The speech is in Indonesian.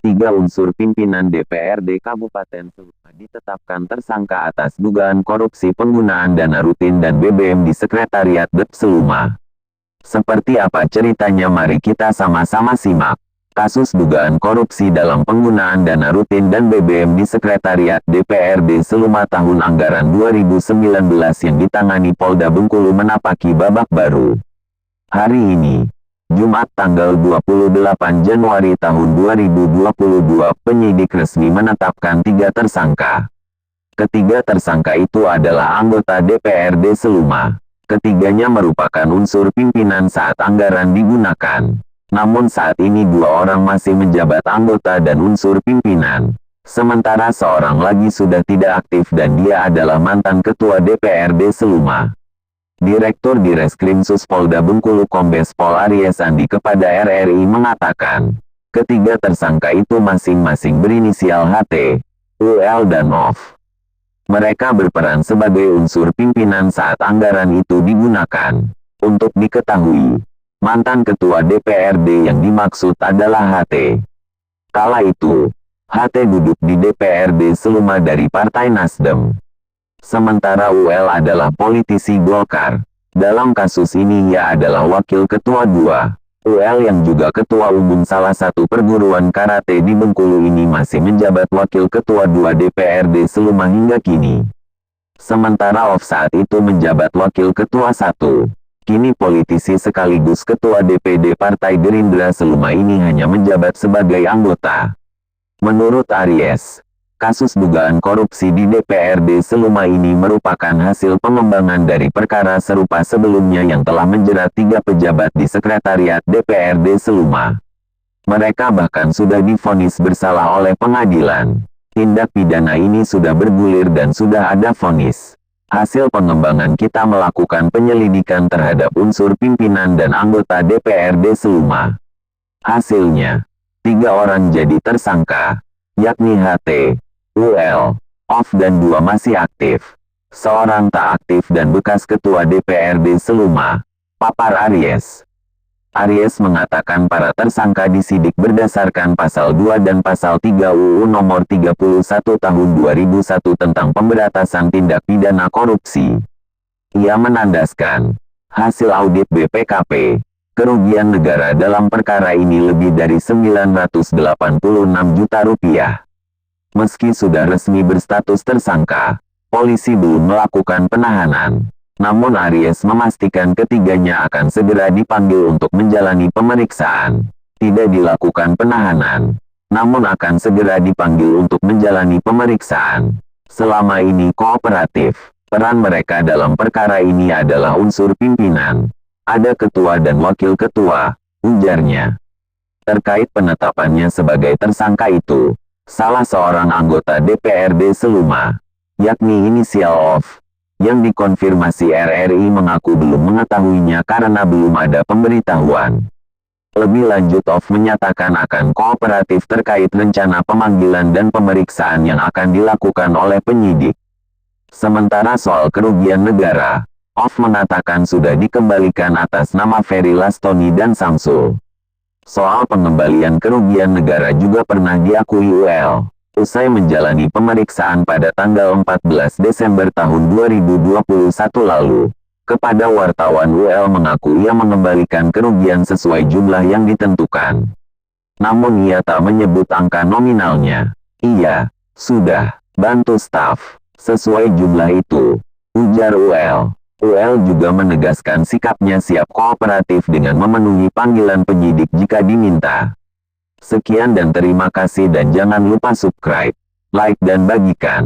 Tiga unsur pimpinan DPRD Kabupaten Seluma ditetapkan tersangka atas dugaan korupsi penggunaan dana rutin dan BBM di Sekretariat DEP Seluma. Seperti apa ceritanya, mari kita sama-sama simak. Kasus dugaan korupsi dalam penggunaan dana rutin dan BBM di Sekretariat DPRD Seluma tahun anggaran 2019 yang ditangani Polda Bengkulu menapaki babak baru. Hari ini, Jumat tanggal 28 Januari tahun 2022, penyidik resmi menetapkan 3 tersangka. Ketiga tersangka itu adalah anggota DPRD Seluma. Ketiganya merupakan unsur pimpinan saat anggaran digunakan. Namun saat ini 2 orang masih menjabat anggota dan unsur pimpinan. Sementara seorang lagi sudah tidak aktif dan dia adalah mantan ketua DPRD Seluma. Direktur Direskrimsus Polda Bengkulu Kombes Pol Aries Andi kepada RRI mengatakan, ketiga tersangka itu masing-masing berinisial HT, UL dan OF. Mereka berperan sebagai unsur pimpinan saat anggaran itu digunakan. Untuk diketahui, mantan ketua DPRD yang dimaksud adalah HT. Kala itu, HT duduk di DPRD Seluma dari Partai Nasdem. Sementara UL adalah politisi Golkar. Dalam kasus ini ia adalah wakil ketua 2. UL yang juga ketua umum salah satu perguruan karate di Bengkulu ini masih menjabat wakil ketua 2 DPRD Seluma hingga kini. Sementara OF saat itu menjabat wakil ketua 1. Kini politisi sekaligus ketua DPD Partai Gerindra Seluma ini hanya menjabat sebagai anggota. Menurut Aries, kasus dugaan korupsi di DPRD Seluma ini merupakan hasil pengembangan dari perkara serupa sebelumnya yang telah menjerat 3 pejabat di Sekretariat DPRD Seluma. Mereka bahkan sudah divonis bersalah oleh pengadilan. Tindak pidana ini sudah bergulir dan sudah ada vonis. Hasil pengembangan kita melakukan penyelidikan terhadap unsur pimpinan dan anggota DPRD Seluma. Hasilnya, 3 orang jadi tersangka, yakni HT, UL, OF dan 2 masih aktif. Seorang tak aktif dan bekas ketua DPRD Seluma, papar Aries. Aries mengatakan para tersangka disidik berdasarkan pasal 2 dan pasal 3 UU nomor 31 tahun 2001 tentang pemberantasan tindak pidana korupsi. Ia menandaskan, hasil audit BPKP, kerugian negara dalam perkara ini lebih dari 986 juta rupiah. Meski sudah resmi berstatus tersangka, polisi belum melakukan penahanan. Namun Aries memastikan ketiganya akan segera dipanggil untuk menjalani pemeriksaan. Tidak dilakukan penahanan, namun akan segera dipanggil untuk menjalani pemeriksaan. Selama ini kooperatif. Peran mereka dalam perkara ini adalah unsur pimpinan. Ada ketua dan wakil ketua, ujarnya. Terkait penetapannya sebagai tersangka itu, salah seorang anggota DPRD Seluma, yakni inisial OF, yang dikonfirmasi RRI mengaku belum mengetahuinya karena belum ada pemberitahuan. Lebih lanjut OF menyatakan akan kooperatif terkait rencana pemanggilan dan pemeriksaan yang akan dilakukan oleh penyidik. Sementara soal kerugian negara, OF mengatakan sudah dikembalikan atas nama Ferry Lastoni dan Samsul. Soal pengembalian kerugian negara juga pernah diakui UL. Usai menjalani pemeriksaan pada tanggal 14 Desember tahun 2021 lalu, kepada wartawan UL mengaku ia mengembalikan kerugian sesuai jumlah yang ditentukan. Namun ia tak menyebut angka nominalnya. Ia sudah bantu staf sesuai jumlah itu, ujar UL. UL juga menegaskan sikapnya siap kooperatif dengan memenuhi panggilan penyidik jika diminta. Sekian dan terima kasih dan jangan lupa subscribe, like dan bagikan.